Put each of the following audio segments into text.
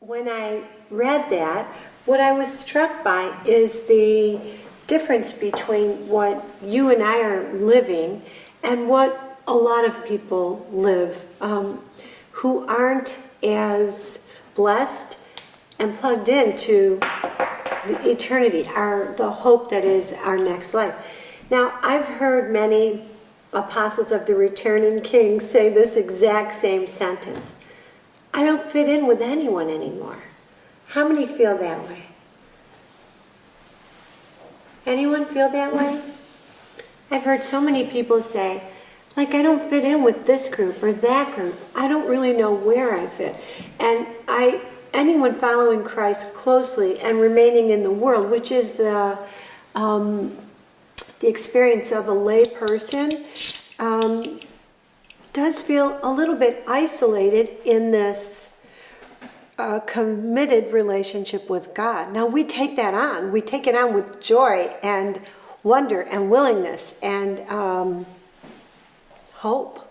When I read that, what I was struck by is the difference between what you and I are living and what a lot of people live who aren't as blessed and plugged into the eternity, the hope that is our next life. Now, I've heard many apostles of the returning King say this exact same sentence. I don't fit in with anyone anymore. How many feel that way? Anyone feel that way? I've heard so many people say, like, I don't fit in with this group or that group. I don't really know where I fit. And anyone following Christ closely and remaining in the world, which is the experience of a lay person, does feel a little bit isolated in this committed relationship with God. Now we take that on. We take it on with joy and wonder and willingness and hope.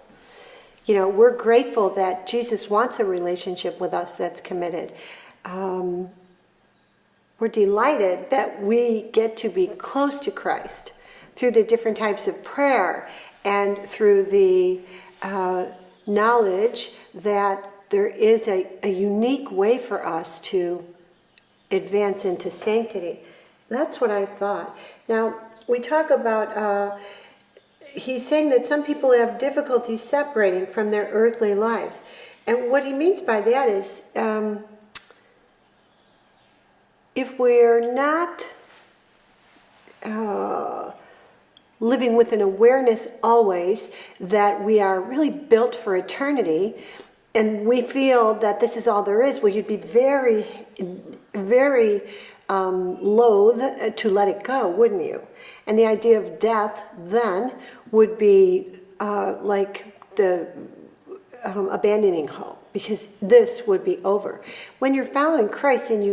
You know, we're grateful that Jesus wants a relationship with us that's committed. We're delighted that we get to be close to Christ through the different types of prayer and through the knowledge that there is a unique way for us to advance into sanctity. That's what I thought. Now, we talk about, he's saying that some people have difficulty separating from their earthly lives. And what he means by that is, if we're not living with an awareness always that we are really built for eternity, and we feel that this is all there is, well, you'd be very, very loath to let it go, wouldn't you? And the idea of death then would be like the abandoning hope, because this would be over. When you're following Christ and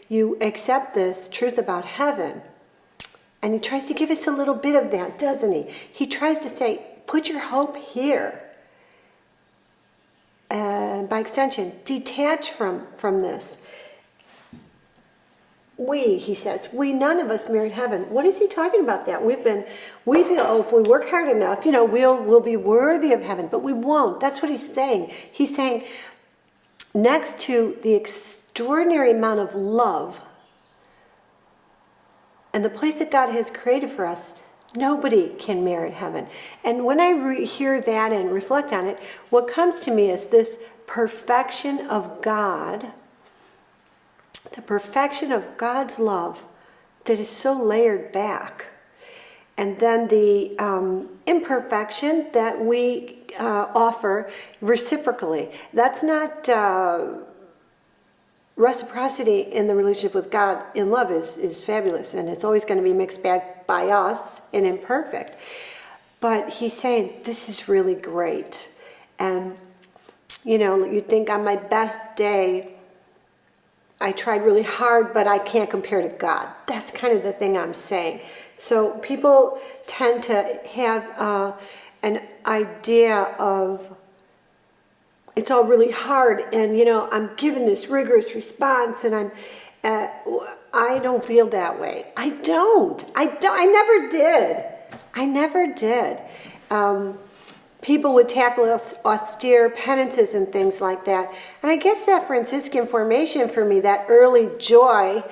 you accept this truth about heaven, and he tries to give us a little bit of that, doesn't he? He tries to say, put your hope here. And by extension, detach from this. He says, none of us merit heaven. What is he talking about that? We feel, oh, if we work hard enough, we'll be worthy of heaven, but we won't. That's what he's saying. He's saying, next to the extraordinary amount of love and the place that God has created for us, nobody can merit heaven. And when I hear that and reflect on it, what comes to me is this perfection of God, the perfection of God's love that is so layered back. And then the imperfection that we offer reciprocally. That's not reciprocity in the relationship with God in love is fabulous, and it's always going to be mixed back by us and imperfect. But he's saying this is really great. And you think on my best day I tried really hard, but I can't compare to God. That's kind of the thing I'm saying. So people tend to have an idea of it's all really hard, and I'm given this rigorous response, and I don't feel that way. I never did. People would tackle austere penances and things like that, and I guess that Franciscan formation for me, that early joy,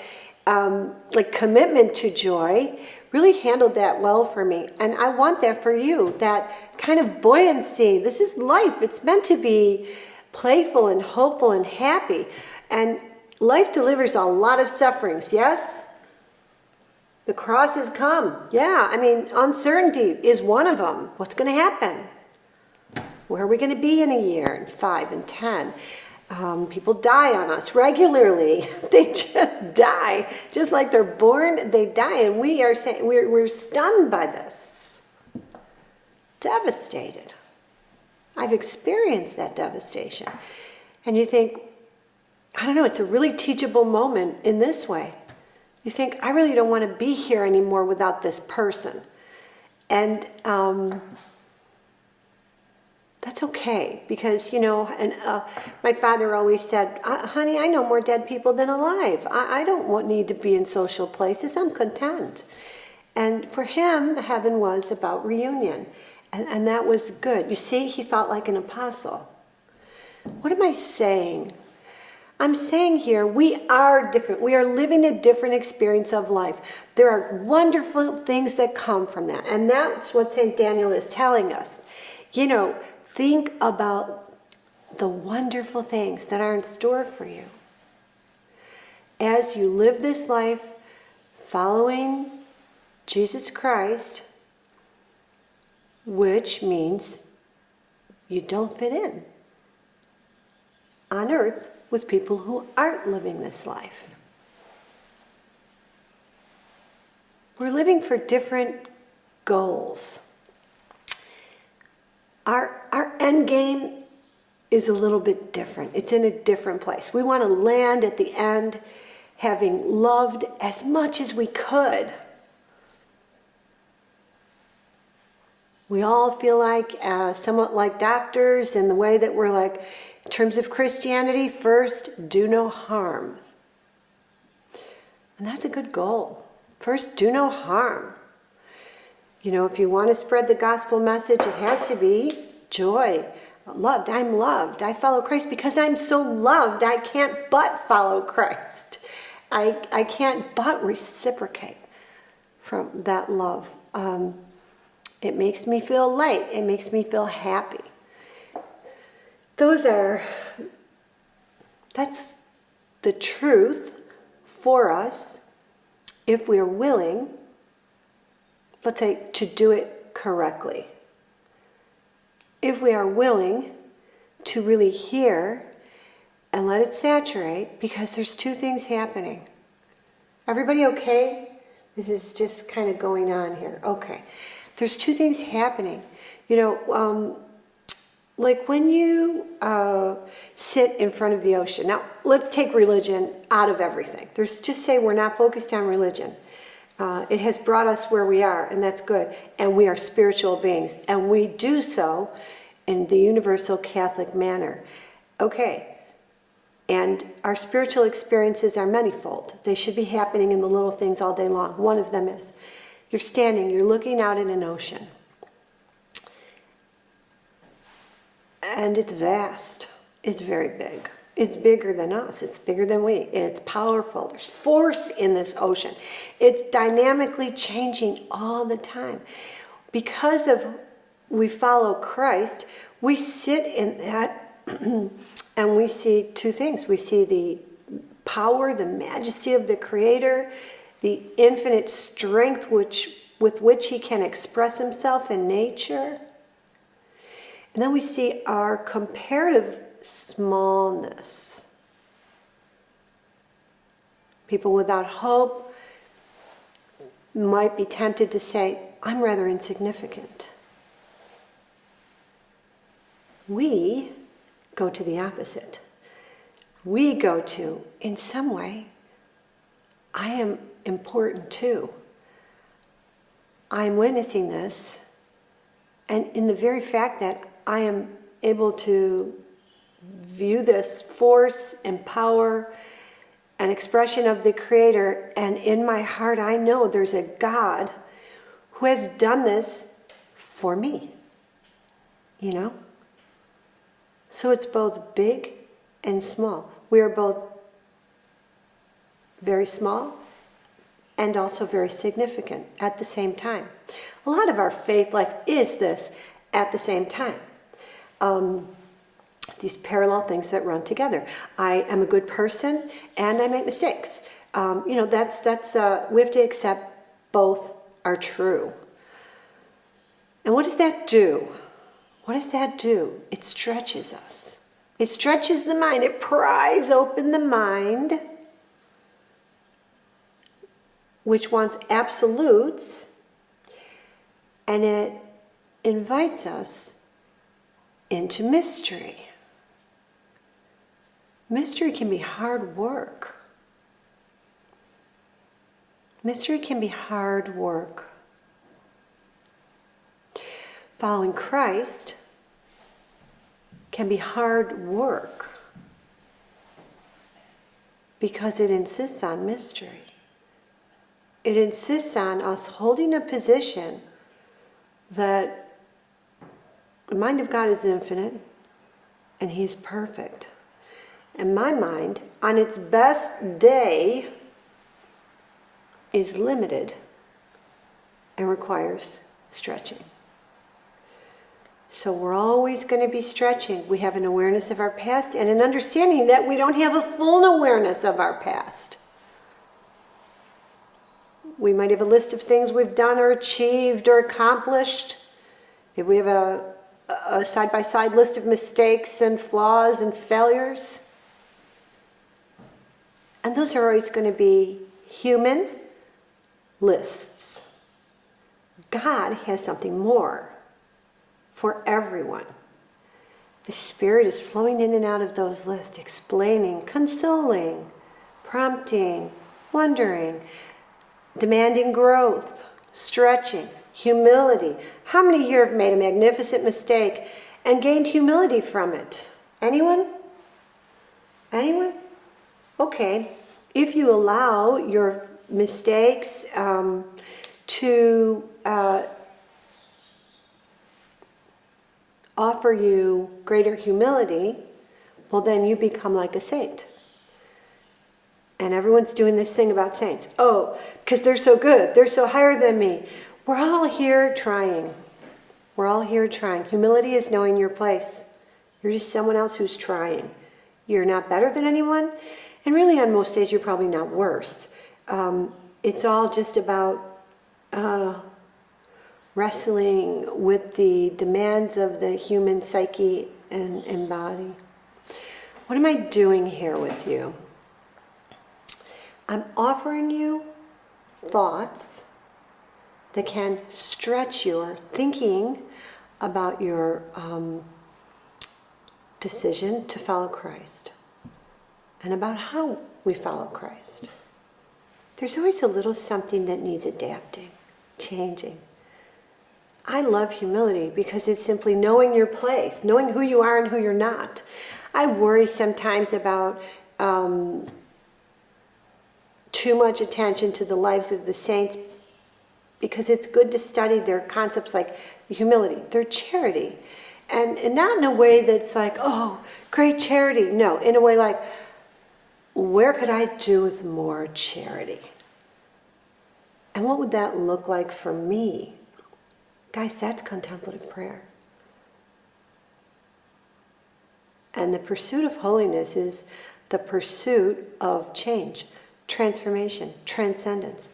like commitment to joy, really handled that well for me. And I want that for you, that kind of buoyancy. This is life. It's meant to be playful and hopeful and happy. And life delivers a lot of sufferings, yes? The cross has come. Yeah, uncertainty is one of them. What's going to happen? Where are we going to be in a year, and 5 and 10? People die on us regularly. They just die. Just like they're born, they die. And we're stunned by this. Devastated. I've experienced that devastation. And you think, I don't know, it's a really teachable moment in this way. You think, I really don't want to be here anymore without this person. And that's okay, because, and my father always said, honey, I know more dead people than alive. I don't need to be in social places. I'm content. And for him, heaven was about reunion. And that was good. You see, he thought like an apostle. What am I saying? I'm saying here, we are different. We are living a different experience of life. There are wonderful things that come from that. And that's what St. Daniel is telling us. Think about the wonderful things that are in store for you. As you live this life following Jesus Christ, which means you don't fit in on earth with people who aren't living this life. We're living for different goals. Our end game is a little bit different. It's in a different place. We want to land at the end having loved as much as we could. We all feel like somewhat like doctors in the way that we're like, in terms of Christianity, first, do no harm. And that's a good goal. First, do no harm. If you want to spread the gospel message, it has to be joy. Loved, I'm loved. I follow Christ because I'm so loved. I can't but follow Christ. I can't but reciprocate from that love. It makes me feel light. It makes me feel happy. That's the truth for us if we're willing, let's say, to do it correctly. If we are willing to really hear and let it saturate, because there's two things happening. Everybody okay? This is just kind of going on here. Okay. There's two things happening. Like when you sit in front of the ocean. Now, let's take religion out of everything. Just say we're not focused on religion. It has brought us where we are, and that's good. And we are spiritual beings, and we do so in the universal Catholic manner. Okay. And our spiritual experiences are manifold. They should be happening in the little things all day long. One of them is, you're standing, you're looking out in an ocean. And it's vast. It's very big. It's bigger than us. It's bigger than we. It's powerful. There's force in this ocean. It's dynamically changing all the time. Because of we follow Christ, we sit in that and we see two things. We see the power, the majesty of the Creator, the infinite strength with which He can express Himself in nature. And then we see our comparative smallness. People without hope might be tempted to say, I'm rather insignificant. We go to the opposite. We go to, in some way, I am important too. I'm witnessing this, and in the very fact that I am able to view this force and power and expression of the Creator, and in my heart I know there's a God who has done this for me. So it's both big and small. We are both very small and also very significant at the same time. A lot of our faith life is this at the same time. These parallel things that run together. I am a good person and I make mistakes. We have to accept both are true. And what does that do? What does that do? It stretches us. It stretches the mind. It pries open the mind, which wants absolutes, and it invites us into mystery. Mystery can be hard work. Mystery can be hard work. Following Christ can be hard work because it insists on mystery. It insists on us holding a position that the mind of God is infinite and He's perfect. And my mind, on its best day, is limited and requires stretching. So we're always going to be stretching. We have an awareness of our past and an understanding that we don't have a full awareness of our past. We might have a list of things we've done or achieved or accomplished. If we have a side-by-side list of mistakes and flaws and failures. And those are always going to be human lists. God has something more for everyone. The Spirit is flowing in and out of those lists, explaining, consoling, prompting, wondering, demanding growth, stretching, humility. How many here have made a magnificent mistake and gained humility from it? Anyone? Anyone? Okay. If you allow your mistakes to offer you greater humility, well, then you become like a saint. And everyone's doing this thing about saints. Oh, because they're so good. They're so higher than me. We're all here trying. We're all here trying. Humility is knowing your place. You're just someone else who's trying. You're not better than anyone. And really on most days, you're probably not worse. It's all just about wrestling with the demands of the human psyche and body. What am I doing here with you? I'm offering you thoughts that can stretch your thinking about your decision to follow Christ and about how we follow Christ. There's always a little something that needs adapting, changing. I love humility because it's simply knowing your place, knowing who you are and who you're not. I worry sometimes about too much attention to the lives of the saints because it's good to study their concepts like humility, their charity. And not in a way that's like, oh, great charity. No, in a way like, where could I do with more charity? And what would that look like for me? Guys, that's contemplative prayer. And the pursuit of holiness is the pursuit of change, transformation, transcendence.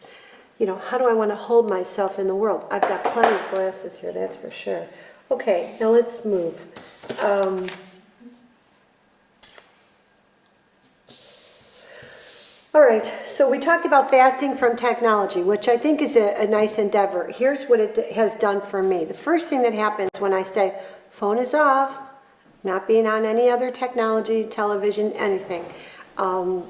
You know, how do I want to hold myself in the world? I've got plenty of glasses here, that's for sure. Okay, now let's move. All right, so we talked about fasting from technology, which I think is a nice endeavor. Here's what it has done for me. The first thing that happens when I say, phone is off, not being on any other technology, television, anything. The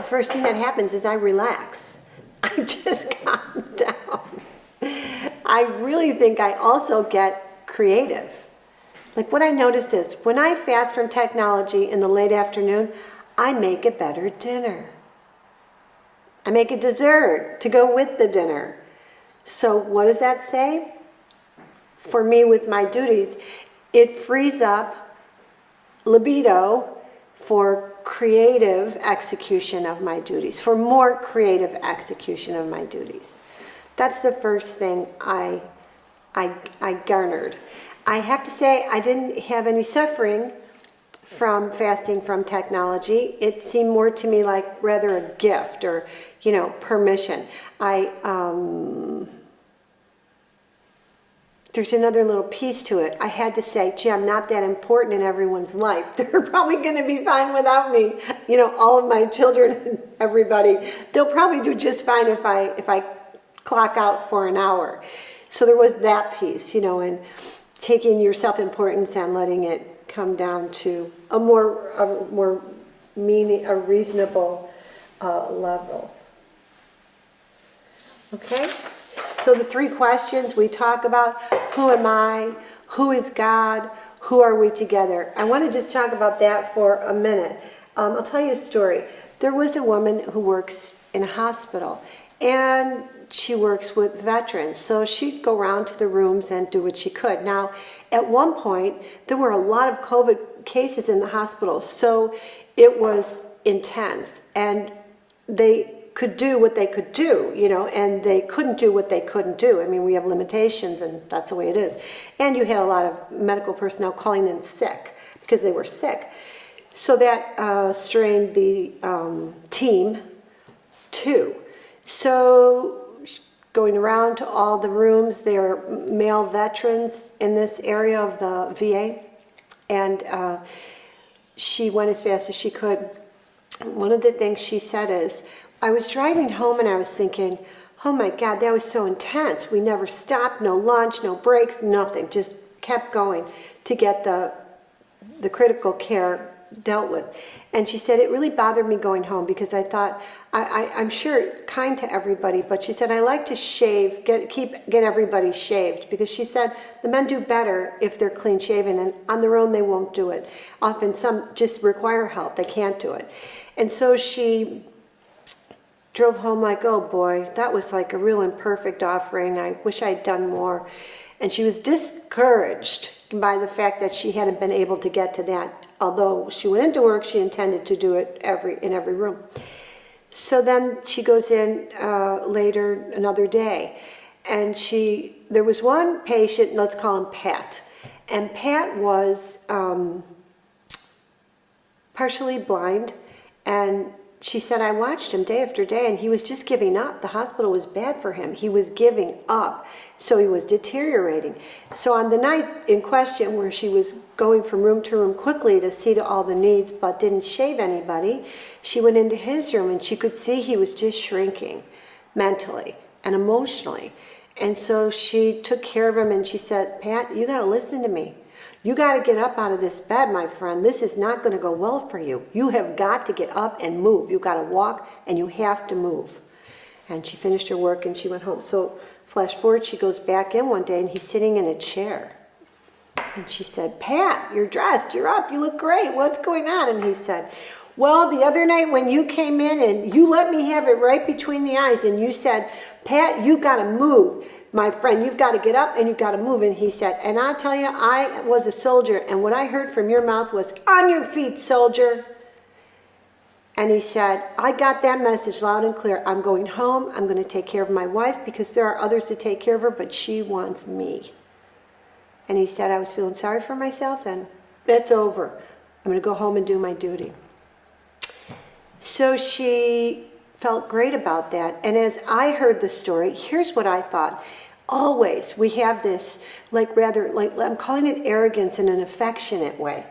first thing that happens is I relax. I just calm down. I really think I also get creative. Like what I noticed is when I fast from technology in the late afternoon, I make a better dinner. I make a dessert to go with the dinner. So what does that say? For me with my duties, it frees up libido for creative execution of my duties, for more creative execution of my duties. That's the first thing I garnered. I have to say I didn't have any suffering from fasting from technology. It seemed more to me like rather a gift or, permission. There's another little piece to it. I had to say, gee, I'm not that important in everyone's life. They're probably going to be fine without me. All of my children and everybody, they'll probably do just fine if I clock out for an hour. So there was that piece, and taking your self-importance and letting it come down to a reasonable level. Okay? So the three questions we talk about: who am I? Who is God? who are we together? I want to just talk about that for a minute. I'll tell you a story. There was a woman who works in a hospital, and she works with veterans. So she'd go around to the rooms and do what she could. Now, at one point, there were a lot of COVID cases in the hospital, so it was intense. And they could do what they could do, and they couldn't do what they couldn't do. I mean, we have limitations, and that's the way it is. And you had a lot of medical personnel calling in sick because they were sick. So that strained the team too. So going around to all the rooms, there are male veterans in this area of the VA, and she went as fast as she could. One of the things she said is, I was driving home and I was thinking, oh my God, that was so intense. We never stopped, no lunch, no breaks, nothing. Just kept going to get the critical care dealt with. And she said, it really bothered me going home because I thought, I'm sure kind to everybody, but she said, I like to shave, get everybody shaved, because she said the men do better if they're clean shaven, and on their own they won't do it. Often some just require help, they can't do it. And so she drove home like, oh boy, that was like a real imperfect offering. I wish I'd done more. And she was discouraged by the fact that she hadn't been able to get to that. Although she went into work, she intended to do it in every room. So then she goes in later, another day, and there was one patient, let's call him Pat. And Pat was partially blind, and she said, I watched him day after day, and he was just giving up. The hospital was bad for him. He was giving up. So he was deteriorating. So on the night in question, where she was going from room to room quickly to see to all the needs, but didn't shave anybody, she went into his room, and she could see he was just shrinking mentally and emotionally. And so she took care of him, and she said, Pat, you got to listen to me. You got to get up out of this bed, my friend. This is not going to go well for you. You have got to get up and move. You got to walk, and you have to move. And she finished her work, and she went home. So flash forward, she goes back in one day, and he's sitting in a chair. And she said, Pat, you're dressed. You're up. You look great. What's going on? And he said, well, the other night when you came in, and you let me have it right between the eyes, and you said, Pat, you got to move. My friend, you've got to get up and you've got to move. And he said, and I tell you, I was a soldier, and what I heard from your mouth was, on your feet, soldier. And he said, I got that message loud and clear. I'm going home. I'm going to take care of my wife because there are others to take care of her, but she wants me. And he said, I was feeling sorry for myself, and that's over. I'm going to go home and do my duty. So she felt great about that. And as I heard the story, here's what I thought. Always we have this, I'm calling it arrogance in an affectionate way.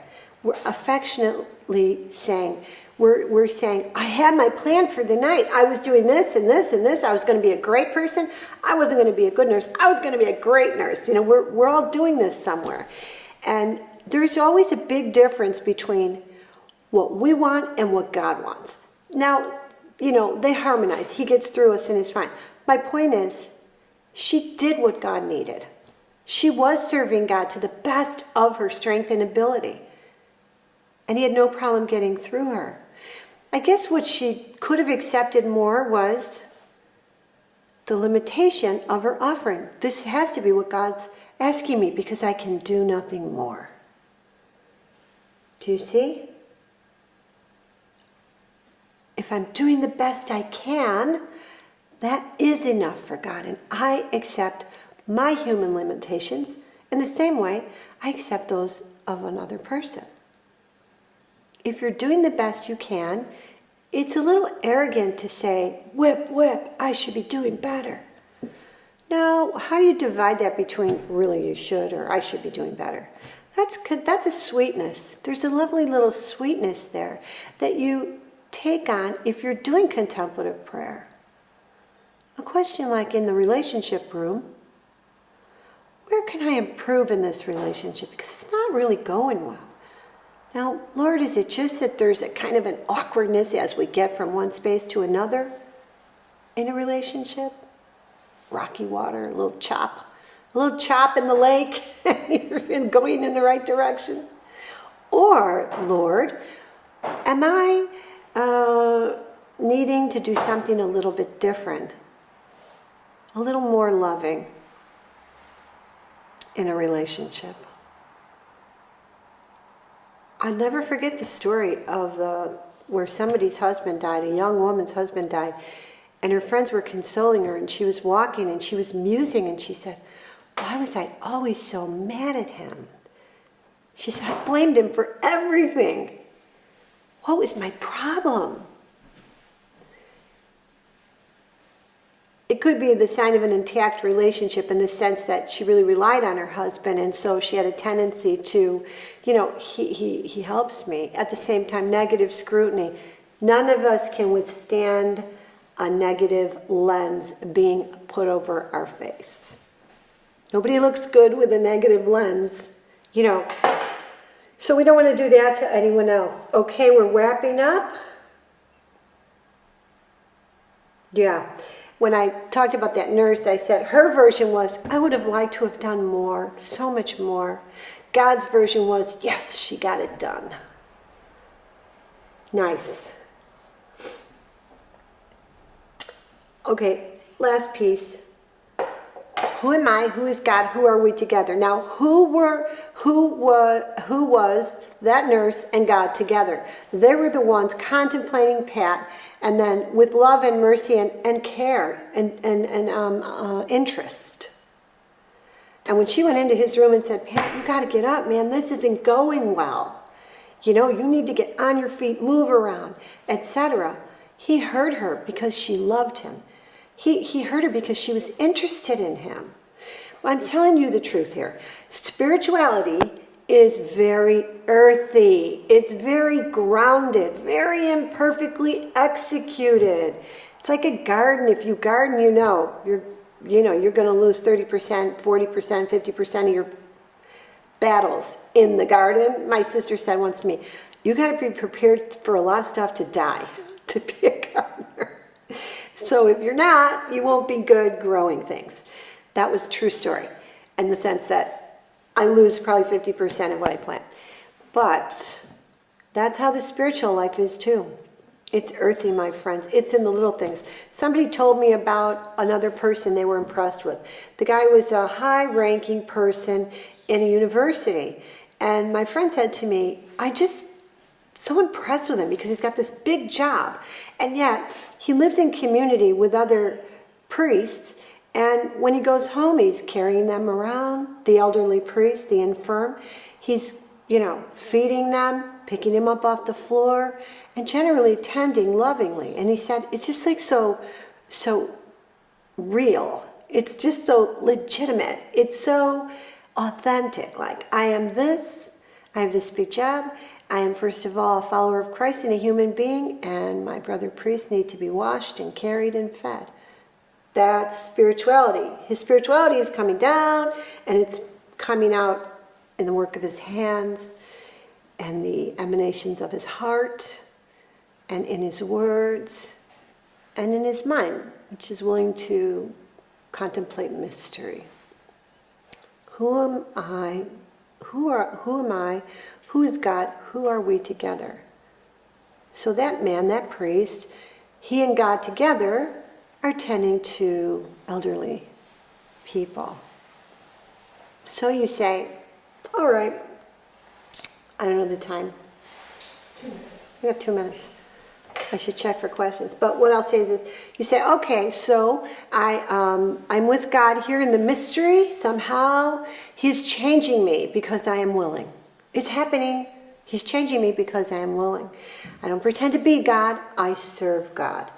We're affectionately saying, we're saying, I had my plan for the night. I was doing this and this and this. I was going to be a great person. I wasn't going to be a good nurse. I was going to be a great nurse. We're all doing this somewhere. And there's always a big difference between what we want and what God wants. Now, they harmonize. He gets through us and is fine. My point is, she did what God needed. She was serving God to the best of her strength and ability. And he had no problem getting through her. I guess what she could have accepted more was the limitation of her offering. This has to be what God's asking me because I can do nothing more. Do you see? If I'm doing the best I can, that is enough for God. And I accept my human limitations in the same way I accept those of another person. If you're doing the best you can, it's a little arrogant to say, whip, whip, I should be doing better. Now, how do you divide that between really you should or I should be doing better? That's a sweetness. There's a lovely little sweetness there that you take on if you're doing contemplative prayer. A question like in the relationship room, where can I improve in this relationship? Because it's not really going well. Now, Lord, is it just that there's a kind of an awkwardness as we get from one space to another in a relationship? Rocky water, a little chop a little chop in the lake, and you're going in the right direction. Or, Lord, am I needing to do something a little bit different, a little more loving in a relationship? I'll never forget the story of where somebody's husband died, a young woman's husband died, and her friends were consoling her, and she was walking and she was musing, and she said, why was I always so mad at him? She said, I blamed him for everything. What was my problem? It could be the sign of an intact relationship in the sense that she really relied on her husband, and so she had a tendency to, he helps me. At the same time, negative scrutiny. None of us can withstand a negative lens being put over our face. Nobody looks good with a negative lens, So we don't want to do that to anyone else. Okay, we're wrapping up. Yeah. When I talked about that nurse, I said her version was, I would have liked to have done more, so much more. God's version was, yes, she got it done. Nice. Okay, last piece. Who am I? Who is God? Who are we together? Now, who was that nurse and God together? They were the ones contemplating Pat, and then with love and mercy and care and interest. And when she went into his room and said, Pat, you got to get up, man. This isn't going well. You need to get on your feet, move around, etc. He heard her because she loved him. He heard her because she was interested in him. I'm telling you the truth here. Spirituality is very earthy. It's very grounded, very imperfectly executed. It's like a garden. If you garden, you're going to lose 30%, 40%, 50% of your battles in the garden. My sister said once to me, you got to be prepared for a lot of stuff to die to be a gardener. So if you're not, you won't be good growing things. That was a true story in the sense that I lose probably 50% of what I plant. But that's how the spiritual life is too. It's earthy, my friends. It's in the little things. Somebody told me about another person they were impressed with. The guy was a high-ranking person in a university. And my friend said to me, I just so impressed with him because he's got this big job. And yet, he lives in community with other priests. And when he goes home, he's carrying them around, the elderly priest, the infirm. He's, feeding them, picking him up off the floor, and generally tending lovingly. And he said, it's just like so real. It's just so legitimate. It's so authentic. Like, I am this, I have this big job. I am, first of all, a follower of Christ and a human being, and my brother priests need to be washed and carried and fed. That's spirituality. His spirituality is coming down, and it's coming out in the work of his hands and the emanations of his heart and in his words and in his mind, which is willing to contemplate mystery. Who am I? Who am I? Who is God? Who are we together? So that man, that priest, he and God together are tending to elderly people. So you say, all right, I don't know the time. 2 minutes. We got 2 minutes. I should check for questions. But what I'll say is this. You say, okay, so I'm with God here in the mystery. Somehow he's changing me because I am willing. It's happening. He's changing me because I am willing. I don't pretend to be God. I serve God.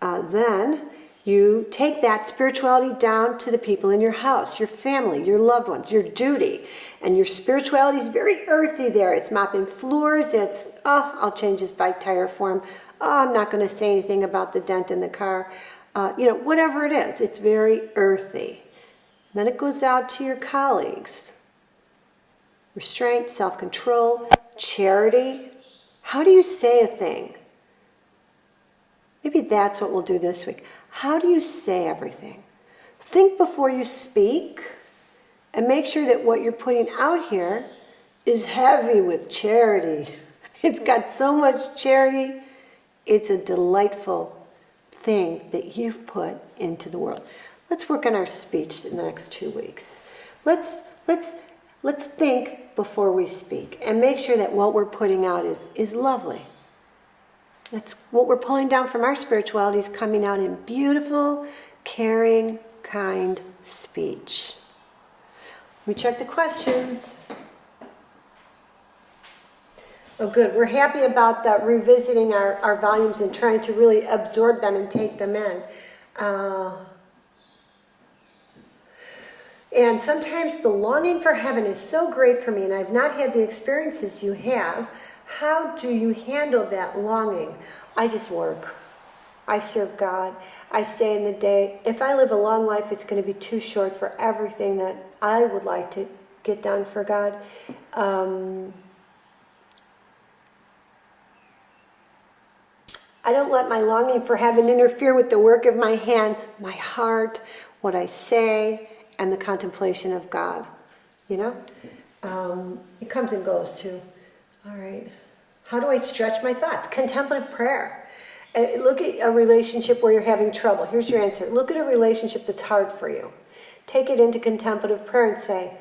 Then you take that spirituality down to the people in your house, your family, your loved ones, your duty. And your spirituality is very earthy there. It's mopping floors. It's, I'll change this bike tire for him. I'm not going to say anything about the dent in the car. Whatever it is, it's very earthy. Then it goes out to your colleagues. Restraint, self-control, charity. How do you say a thing? Maybe that's what we'll do this week. How do you say everything? Think before you speak. And make sure that what you're putting out here is heavy with charity. It's got so much charity. It's a delightful thing that you've put into the world. Let's work on our speech in the next 2 weeks. Let's think before we speak and make sure that what we're putting out is lovely. That's what we're pulling down from our spirituality is coming out in beautiful, caring, kind speech. We check the questions. Oh, good. We're happy about that, revisiting our volumes and trying to really absorb them and take them in. And sometimes the longing for heaven is so great for me, and I've not had the experiences you have. How do you handle that longing? I just work. I serve God. I stay in the day. If I live a long life, it's going to be too short for everything that I would like to get done for God. I don't let my longing for heaven interfere with the work of my hands, my heart, what I say, and the contemplation of God. You know? It comes and goes too. All right. How do I stretch my thoughts? Contemplative prayer. Look at a relationship where you're having trouble. Here's your answer. Look at a relationship that's hard for you. Take it into contemplative prayer and say,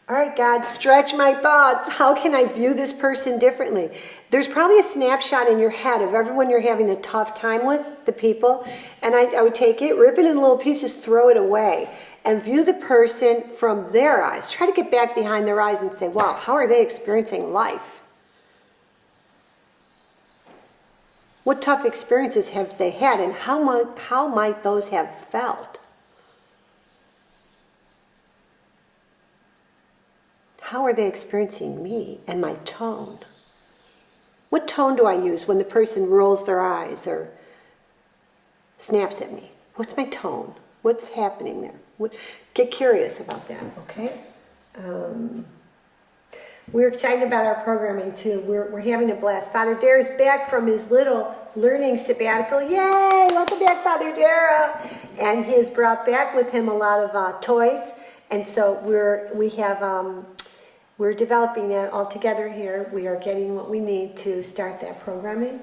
all right, God, stretch my thoughts. How can I view this person differently? There's probably a snapshot in your head of everyone you're having a tough time with, the people, and I would take it, rip it in little pieces, throw it away, and view the person from their eyes. Try to get back behind their eyes and say, wow, how are they experiencing life? What tough experiences have they had, and how might those have felt? How are they experiencing me and my tone? What tone do I use when the person rolls their eyes or snaps at me? What's my tone? What's happening there? Get curious about that, okay? We're excited about our programming too. We're having a blast. Father Dara's back from his little learning sabbatical. Yay! Welcome back, Father Dara. And he has brought back with him a lot of toys. And so we're developing that all together here. We are getting what we need to start that programming.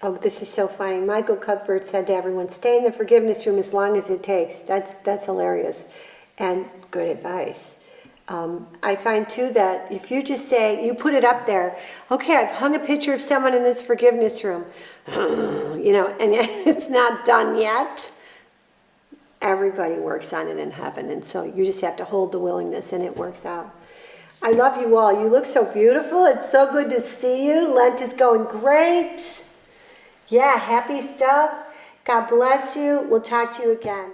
Oh, this is so funny. Michael Cuthbert said to everyone, stay in the forgiveness room as long as it takes. That's hilarious and good advice. I find too that if you just say, you put it up there, okay, I've hung a picture of someone in this forgiveness room, you know, and it's not done yet. Everybody works on it in heaven, and so you just have to hold the willingness, and it works out. I love you all. You look so beautiful. It's so good to see you. Lent is going great. Yeah, happy stuff. God bless you. We'll talk to you again.